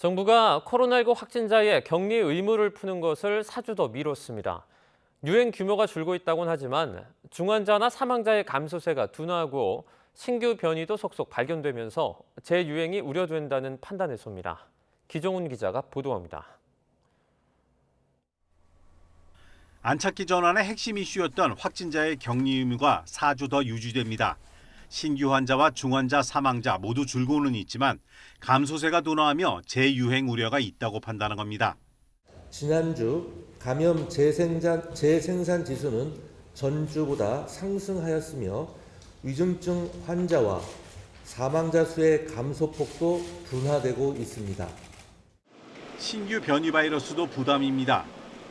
정부가 코로나19 확진자의 격리 의무를 푸는 것을 4주 더 미뤘습니다. 유행 규모가 줄고 있다고는 하지만 중환자나 사망자의 감소세가 둔화하고 신규 변이도 속속 발견되면서 재유행이 우려된다는 판단에서입니다. 기종훈 기자가 보도합니다. 안착기 전환의 핵심 이슈였던 확진자의 격리 의무가 4주 더 유지됩니다. 신규 환자와 중환자, 사망자 모두 줄고는 있지만 감소세가 둔화하며 재유행 우려가 있다고 판단한 겁니다. 지난주 감염 재생산 지수는 전주보다 상승하였으며 위중증 환자와 사망자 수의 감소폭도 둔화되고 있습니다. 신규 변이 바이러스도 부담입니다.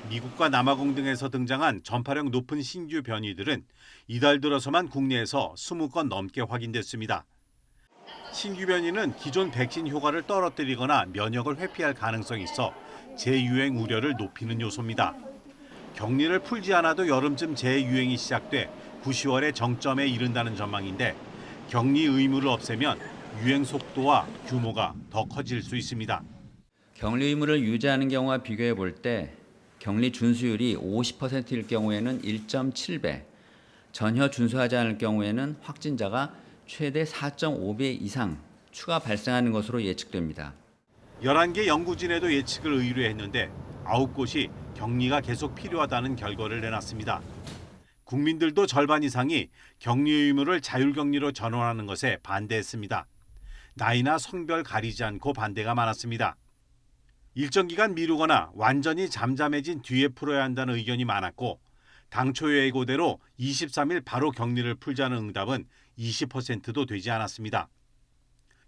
미국과 남아공 등에서 등장한 전파력 높은 신규 변이들은 이달 들어서만 국내에서 20건 넘게 확인됐습니다. 신규 변이는 기존 백신 효과를 떨어뜨리거나 면역을 회피할 가능성이 있어 재유행 우려를 높이는 요소입니다. 격리를 풀지 않아도 여름쯤 재유행이 시작돼 9, 10월에 정점에 이른다는 전망인데 격리 의무를 없애면 유행 속도와 규모가 더 커질 수 있습니다. 격리 의무를 유지하는 경우와 비교해 볼 때 격리 준수율이 50%일 경우에는 1.7배, 전혀 준수하지 않을 경우에는 확진자가 최대 4.5배 이상 추가 발생하는 것으로 예측됩니다. 11개 연구진에도 예측을 의뢰했는데 9곳이 격리가 계속 필요하다는 결과를 내놨습니다. 국민들도 절반 이상이 격리 의무를 자율격리로 전환하는 것에 반대했습니다. 나이나 성별 가리지 않고 반대가 많았습니다. 일정 기간 미루거나 완전히 잠잠해진 뒤에 풀어야 한다는 의견이 많았고 당초 예고대로 23일 바로 격리를 풀자는 응답은 20%도 되지 않았습니다.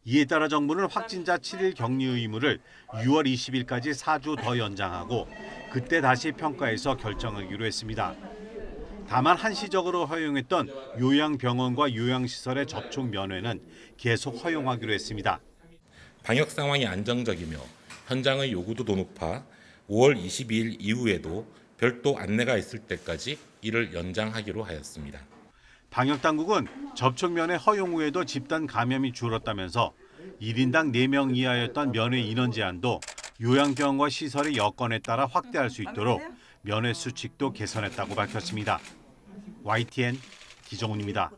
이에 따라 정부는 확진자 7일 격리 의무를 6월 20일까지 4주 더 연장하고 그때 다시 평가해서 결정하기로 했습니다. 다만 한시적으로 허용했던 요양병원과 요양시설의 접촉 면회는 계속 허용하기로 했습니다. 방역 상황이 안정적이며 현장의 요구도 높아 5월 22일 이후에도 별도 안내가 있을 때까지 이를 연장하기로 하였습니다. 방역당국은 접촉 면회 허용 후에도 집단 감염이 줄었다면서 1인당 4명 이하였던 면회 인원 제한도 요양병원과 시설의 여건에 따라 확대할 수 있도록 면회 수칙도 개선했다고 밝혔습니다. YTN 기정훈입니다.